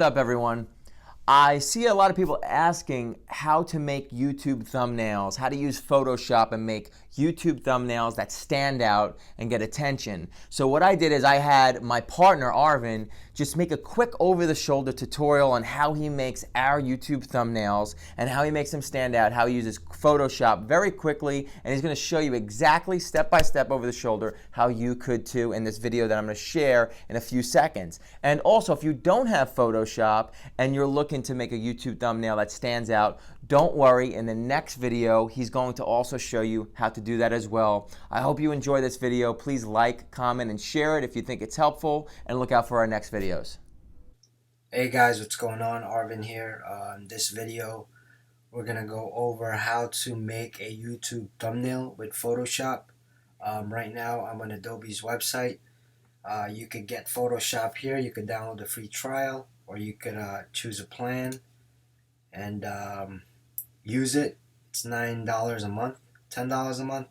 What's up, everyone? I see a lot of people asking how to make YouTube thumbnails, how to use Photoshop and make YouTube thumbnails that stand out and get attention. So what I did is I had my partner, Arvin, just make a quick over-the-shoulder tutorial on how he makes our YouTube thumbnails and how he makes them stand out, how he uses Photoshop very quickly, and he's going to show you exactly step-by-step over the shoulder how you could too in this video that I'm going to share in a few seconds. And also, if you don't have Photoshop and you're looking to make a YouTube thumbnail that stands out, don't worry. In the next video, he's going to also show you how to do that as well. I hope you enjoy this video. Please like, comment, and share it if you think it's helpful, and look out for our next videos. Hey guys, what's going on? Arvin here. In this video, we're going to go over how to make a YouTube thumbnail with Photoshop. Right now, I'm on Adobe's website. You could get Photoshop here. You could download the free trial, or you could choose a plan and use it. It's $9 a month, $10 a month.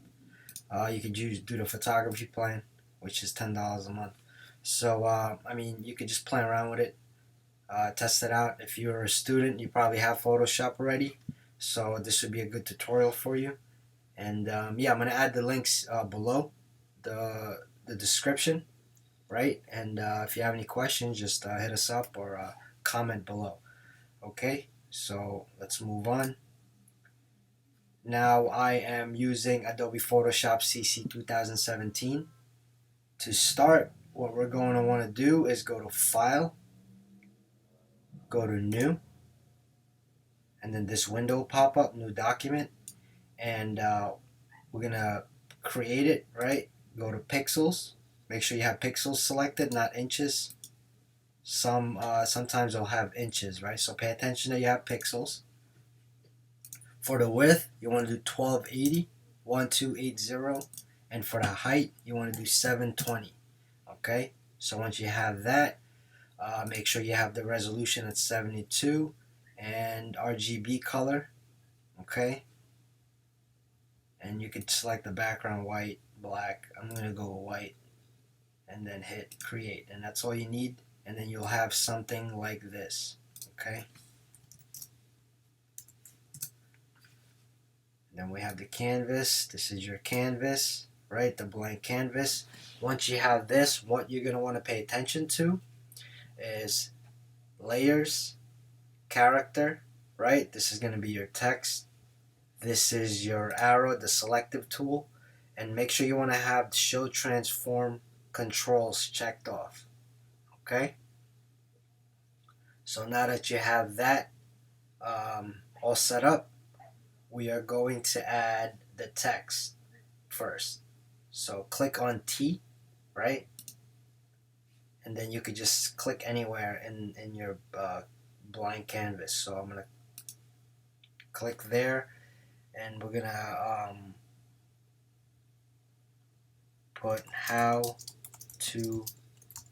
You could do the photography plan, which is $10 a month. So, I mean, you could just play around with it. Test it out. If you're a student, you probably have Photoshop already, so this would be a good tutorial for you. And yeah, I'm going to add the links below the description, right? And if you have any questions, just hit us up or comment below. Okay, so let's move on. Now I am using Adobe Photoshop CC 2017. To start, what we're going to want to do is go to File, go to New, and then this window will pop up, New Document, and we're gonna create it, right? Go to Pixels. Make sure you have pixels selected, not inches. Sometimes they'll have inches, right? So pay attention that you have pixels. For the width, you want to do 1280, 1280, and for the height, you want to do 720. Okay, so once you have that, make sure you have the resolution at 72 and RGB color. Okay, and you could select the background white, black. I'm going to go white and then hit create, and that's all you need, and then you'll have something like this. Okay, and then we have the canvas. This is your canvas, right? The blank canvas. Once you have this, what you're going to want to pay attention to is layers, character, right? This is going to be your text. This is your arrow, the selective tool, and make sure you want to have show transform controls checked off. Okay, so now that you have that all set up, we are going to add the text first. So click on T, right? And then you could just click anywhere in your blank canvas. So I'm going to click there, and we're going to put how to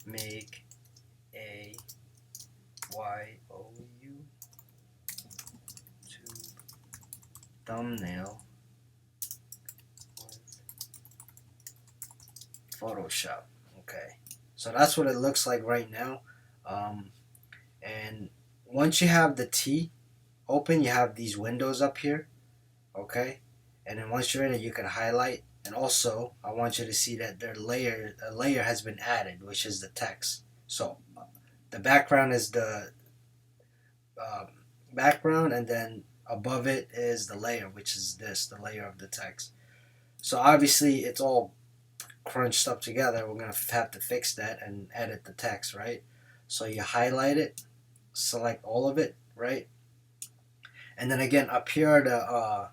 make a YouTube thumbnail with Photoshop. Okay, so that's what it looks like right now. And once you have the T open, you have these windows up here. Okay, and then once you're in it, you can highlight. And also, I want you to see that a layer has been added, which is the text. So the background is the background, and then above it is the layer, which is the layer of the text. So obviously, it's all crunched up together. We're going to have to fix that and edit the text, right? So you highlight it, select all of it, right? And then again, up here are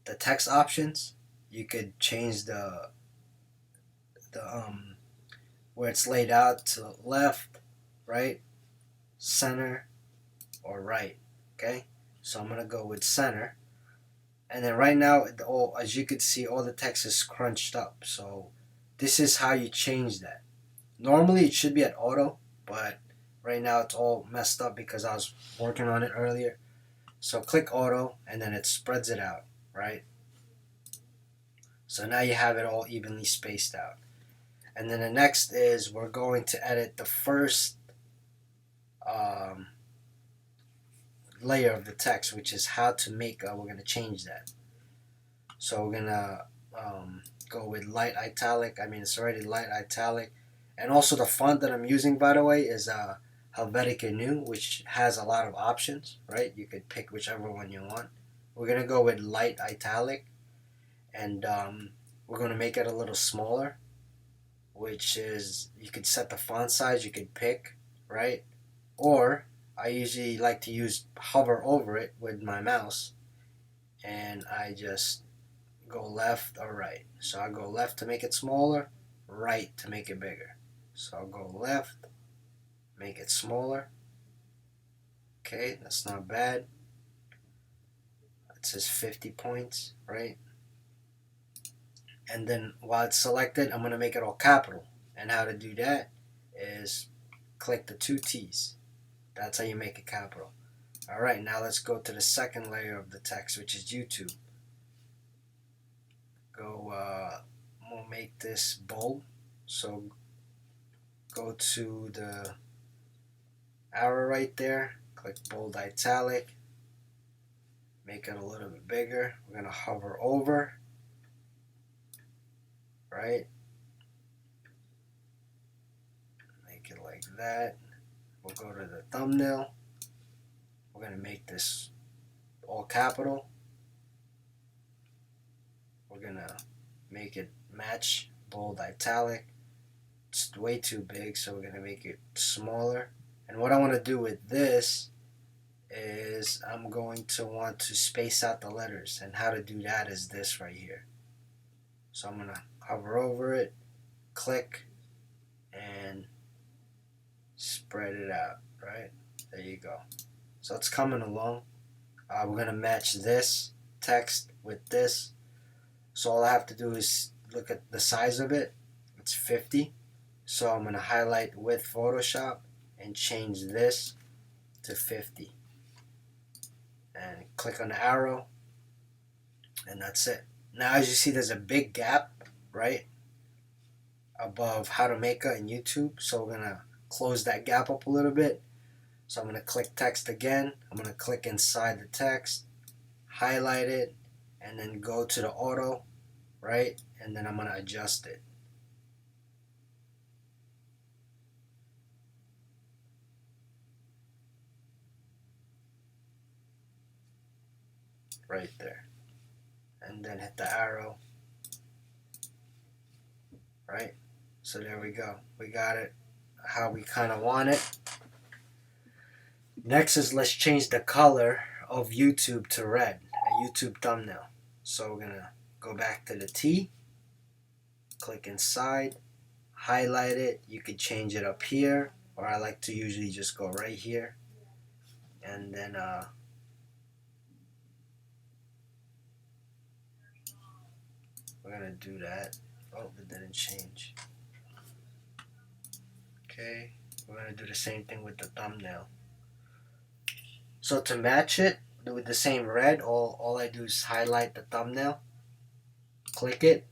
the text options. You could change the where it's laid out to left, right, center, or right. Okay, so I'm gonna go with center, and then right now, as you can see, all the text is crunched up. So this is how you change that. Normally it should be at auto, but right now it's all messed up because I was working on it earlier. So click auto, and then it spreads it out, right? So now you have it all evenly spaced out. And then the next is we're going to edit the first layer of the text, which is how to make. We're gonna change that. So we're gonna go with light italic. I mean, it's already light italic, and also the font that I'm using, by the way, is Helvetica New, which has a lot of options. Right, you could pick whichever one you want. We're gonna go with light italic, and we're gonna make it a little smaller, which is you could set the font size. You could pick, right, or I usually like to hover over it with my mouse, and I just go left or right. So I go left to make it smaller, right to make it bigger. So I'll go left, make it smaller. Okay, that's not bad. It says 50 points, right? And then while it's selected, I'm going to make it all capital. And how to do that is click the two T's. That's how you make it capital. Alright, now let's go to the second layer of the text, which is YouTube. We'll make this bold. So go to the arrow right there, click bold italic, make it a little bit bigger. We're going to hover over, right? Make it like that. We'll go to the thumbnail. We're going to make this all capital. We're going to make it match bold italic. It's way too big, so we're going to make it smaller. And what I want to do with this is I'm going to want to space out the letters, and how to do that is this right here. So I'm going to hover over it, click, and spread it out, right? There you go. So it's coming along. We're going to match this text with this. So all I have to do is look at the size of it. It's 50. So I'm going to highlight with Photoshop and change this to 50. And click on the arrow. And that's it. Now as you see, there's a big gap, right, above how to make it in YouTube. So we're going to close that gap up a little bit. So I'm going to click text again. I'm going to click inside the text, highlight it, and then go to the auto, right? And then I'm going to adjust it. Right there. And then hit the arrow, right? So there we go. We got it how we kind of want it. Next is let's change the color of YouTube to red, a YouTube thumbnail. So we're gonna go back to the T, click inside, highlight it. You could change it up here, or I like to usually just go right here. And then we're gonna do that. Oh, it didn't change. Okay, we're gonna do the same thing with the thumbnail. So to match it with the same red, all I do is highlight the thumbnail, click it,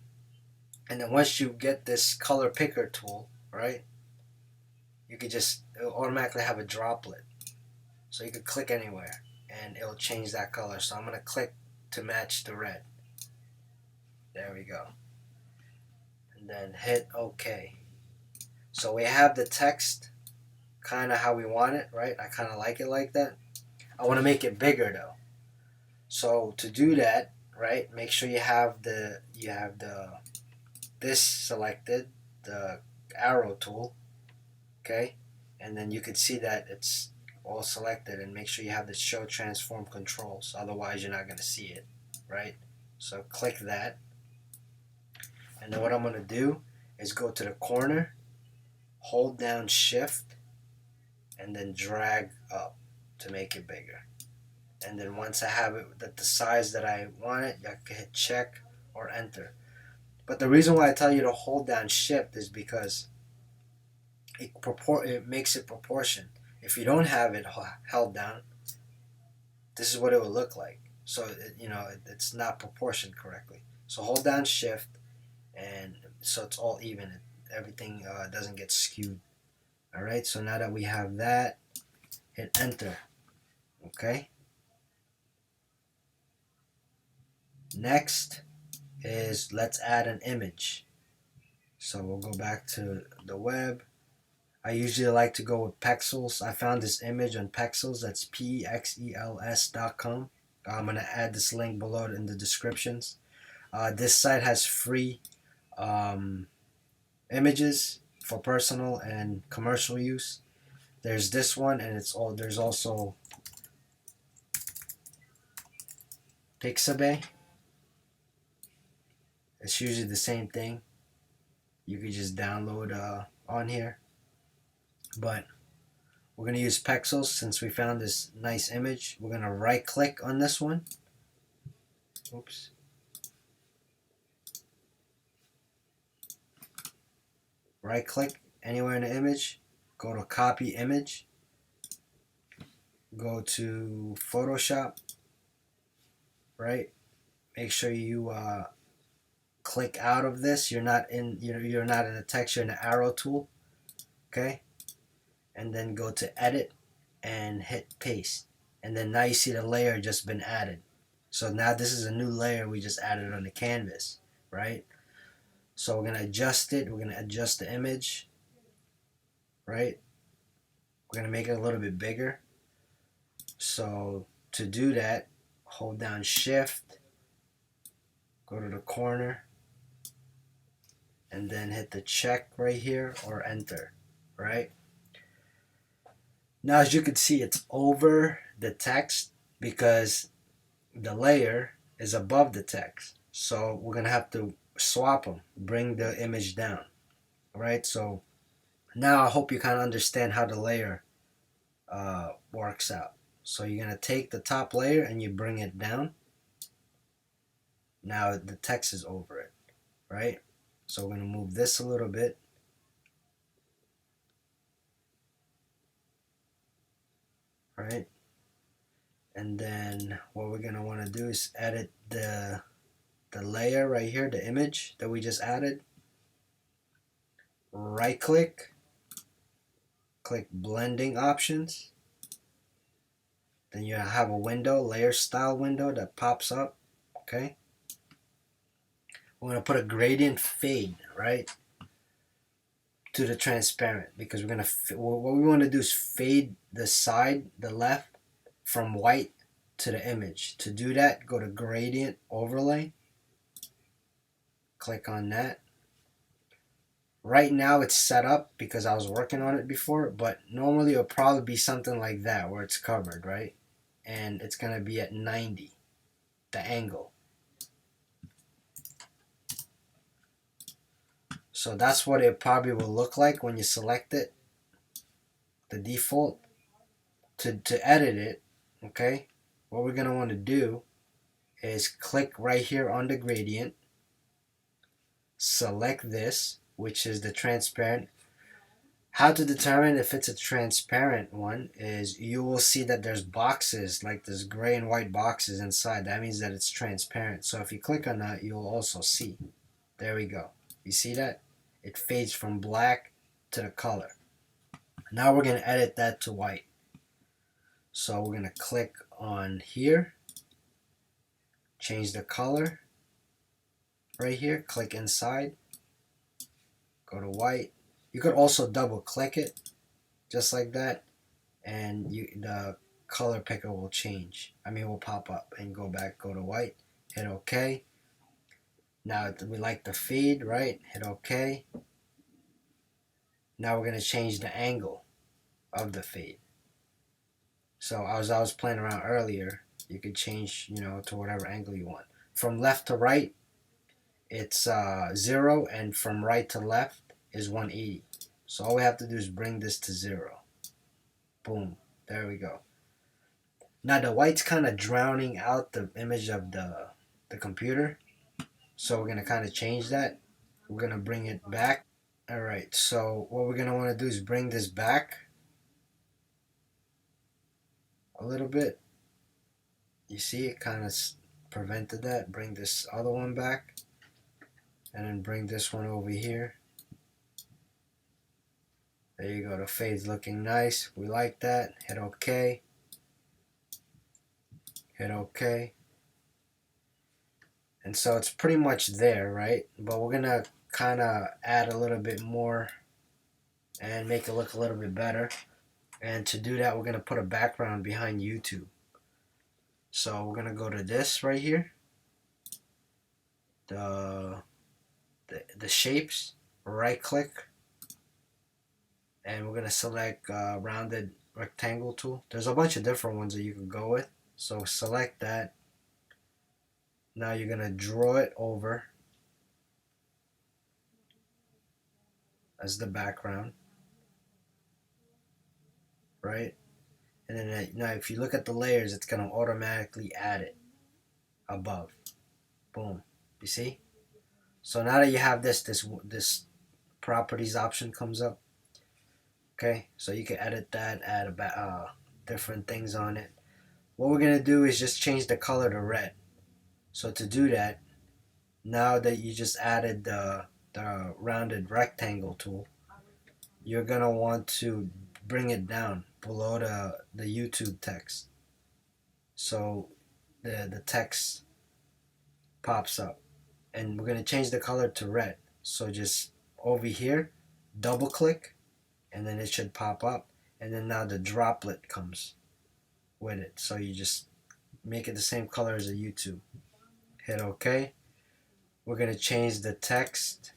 and then once you get this color picker tool, right, you could just, it'll automatically have a droplet. So you could click anywhere and it'll change that color. So I'm going to click to match the red. There we go. And then hit OK. So we have the text kind of how we want it, right? I kind of like it like that. I want to make it bigger though. So to do that, right, make sure you have this selected, the arrow tool, okay? And then you can see that it's all selected, and make sure you have the show transform controls, otherwise you're not going to see it, right? So click that, and then what I'm going to do is go to the corner, hold down shift, and then drag up to make it bigger. And then once I have it at the size that I want it, I can hit check or enter. But the reason why I tell you to hold down shift is because it makes it proportion. If you don't have it held down, this is what it will look like. So it's not proportioned correctly. So hold down shift, and so it's all even. Everything doesn't get skewed. All right. So now that we have that, hit enter. Okay. Next is let's add an image. So we'll go back to the web. I usually like to go with Pexels. I found this image on Pexels. That's pexels.com. I'm going to add this link below in the descriptions. This site has free um, images for personal and commercial use. There's this one, and there's also Pixabay. It's usually the same thing. You could just download on here. But we're going to use Pexels since we found this nice image. We're going to right click on this one. Oops. Right click anywhere in the image. Go to copy image. Go to Photoshop. Right. Make sure you click out of this. You're not in the text. You're in the arrow tool. Okay. And then go to edit and hit paste. And then now you see the layer just been added. So now this is a new layer we just added on the canvas, right? So we're going to adjust it. We're going to adjust the image, right? We're going to make it a little bit bigger. So to do that, hold down shift, go to the corner, and then hit the check right here or enter, right? Now as you can see, it's over the text because the layer is above the text. So we're going to have to swap them, bring the image down, right? So now I hope you kind of understand how the layer works out. So you're going to take the top layer and you bring it down. Now the text is over it, right? So we're going to move this a little bit. Right? And then what we're going to want to do is edit the layer right here, the image that we just added. Right click, click blending options. Then you have a window, layer style window that pops up. Okay. We're going to put a gradient fade, right, to the transparent because we're going to, what we want to do is fade the side, the left, from white to the image. To do that, go to gradient overlay, click on that. Right now it's set up because I was working on it before, but normally it'll probably be something like that where it's covered, right? And it's going to be at 90, the angle. So that's what it probably will look like when you select it, the default. To edit it, okay, what we're going to want to do is click right here on the gradient, select this, which is the transparent. How to determine if it's a transparent one is you will see that there's boxes, like there's gray and white boxes inside. That means that it's transparent. So if you click on that, you'll also see. There we go. You see that? It fades from black to the color. Now we're going to edit that to white. So we're going to click on here, change the color right here, click inside, go to white. You could also double click it just like that, and the color picker will change. Will pop up and go back, go to white, hit OK. Now we like the fade, right? Hit OK. Now we're going to change the angle of the fade. So as I was playing around earlier, you could change, to whatever angle you want. From left to right, it's 0, and from right to left is 180. So all we have to do is bring this to 0. Boom. There we go. Now the white's kind of drowning out the image of the computer. So we're going to kind of change that. We're going to bring it back. Alright, so what we're going to want to do is bring this back a little bit. You see it kind of prevented that. Bring this other one back. And then bring this one over here. There you go. The fade's looking nice. We like that. Hit OK. Hit OK. And so it's pretty much there, right? But we're gonna kind of add a little bit more and make it look a little bit better. And to do that, we're gonna put a background behind YouTube. So we're gonna go to this right here, the shapes, right click, and we're gonna select rounded rectangle tool. There's a bunch of different ones that you can go with. So select that. Now you're gonna draw it over as the background, right? And then now if you look at the layers, it's gonna automatically add it above. Boom. You see? So now that you have this properties option comes up. Okay, so you can edit that, add different things on it. What we're gonna do is just change the color to red. So to do that, now that you just added the rounded rectangle tool, you're gonna want to bring it down below the YouTube text. So the text pops up, and we're gonna change the color to red. So just over here, double click, and then it should pop up, and then now the droplet comes with it. So you just make it the same color as the YouTube. Hit OK. We're gonna change the text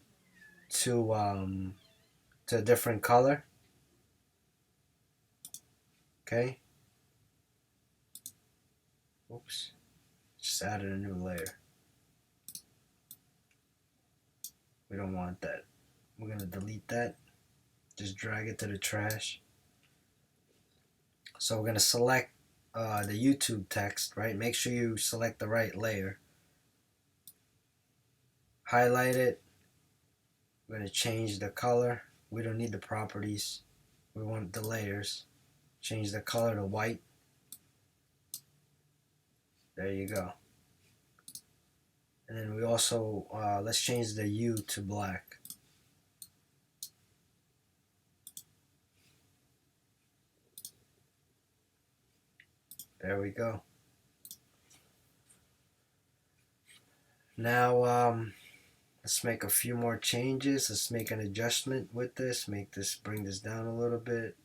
to a different color. Okay. Oops. Just added a new layer. We don't want that. We're gonna delete that. Just drag it to the trash. So we're gonna select the YouTube text, right? Make sure you select the right layer. Highlight it. We're gonna change the color. We don't need the properties. We want the layers. Change the color to white. There you go. And then we also, let's change the hue to black. There we go. Now, let's make a few more changes. Let's make an adjustment with this. Bring this down a little bit.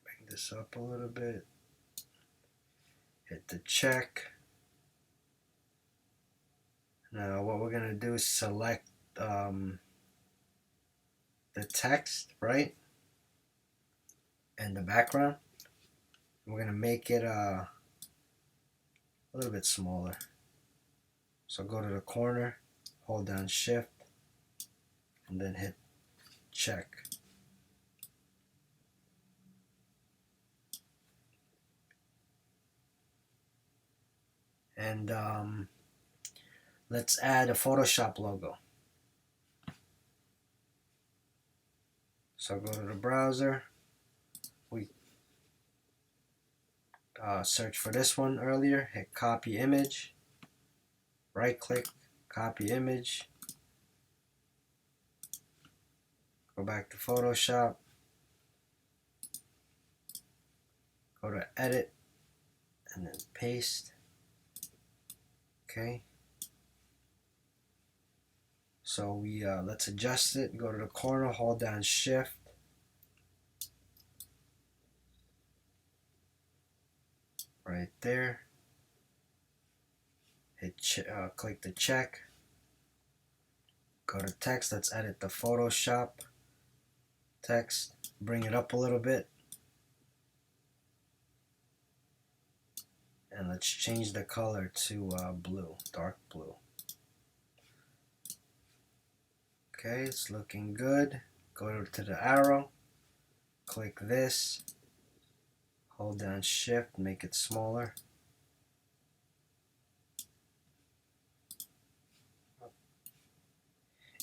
Bring this up a little bit. Hit the check. Now what we're gonna do is select the text, right? And the background. We're gonna make it a little bit smaller. So go to the corner, hold down shift, and then hit check. And let's add a Photoshop logo. So go to the browser. We search for this one earlier, hit copy image, right click, copy image, go back to Photoshop, go to edit, and then paste. Okay. So we let's adjust it. Go to the corner, hold down shift. Right there. Hit click the check. Go to text. Let's edit the Photoshop text. Bring it up a little bit. And let's change the color to blue, dark blue. Okay, it's looking good. Go to the arrow, click this, hold down shift, make it smaller.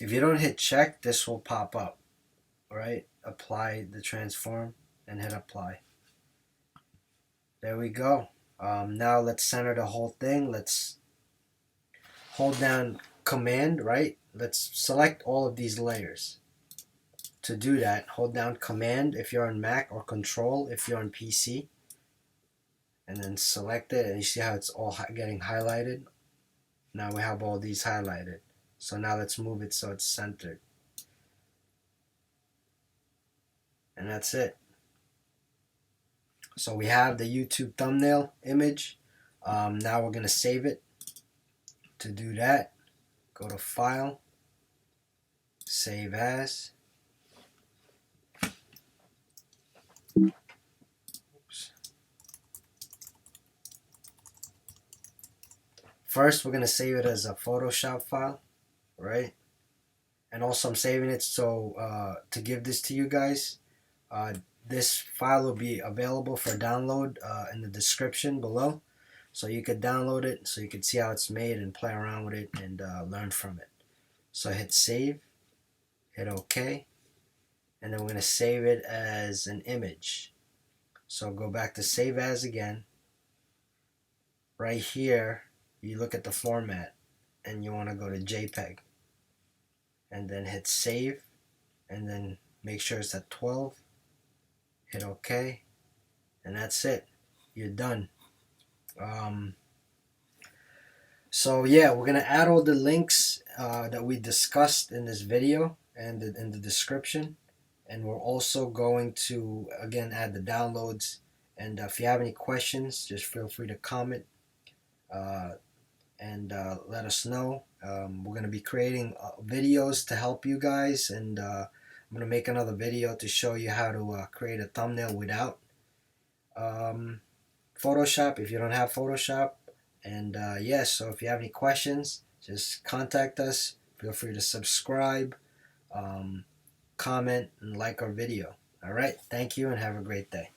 If you don't hit check, this will pop up, right? Apply the transform and hit apply. There we go. Now let's center the whole thing. Let's hold down command, right? Let's select all of these layers. To do that, hold down command if you're on Mac or control if you're on PC. And then select it, and you see how it's all getting highlighted. Now we have all these highlighted. So now let's move it so it's centered. And that's it. So we have the YouTube thumbnail image. Now we're going to save it. To do that, go to File, Save As. Oops. First, we're going to save it as a Photoshop file, right? And also I'm saving it so to give this to you guys. This file will be available for download in the description below. So you could download it so you could see how it's made and play around with it and learn from it. So hit save, hit OK, and then we're going to save it as an image. So go back to Save As again. Right here, you look at the format and you want to go to JPEG. And then hit save, and then make sure it's at 12. Hit OK, and that's it. You're done. So yeah, we're gonna add all the links that we discussed in this video and in the description, and we're also going to again add the downloads. And if you have any questions, just feel free to comment and let us know. We're gonna be creating videos to help you guys, and I'm gonna make another video to show you how to create a thumbnail without Photoshop if you don't have Photoshop. And yes, so if you have any questions, just contact us. Feel free to subscribe, comment, and like our video. All right, thank you and have a great day.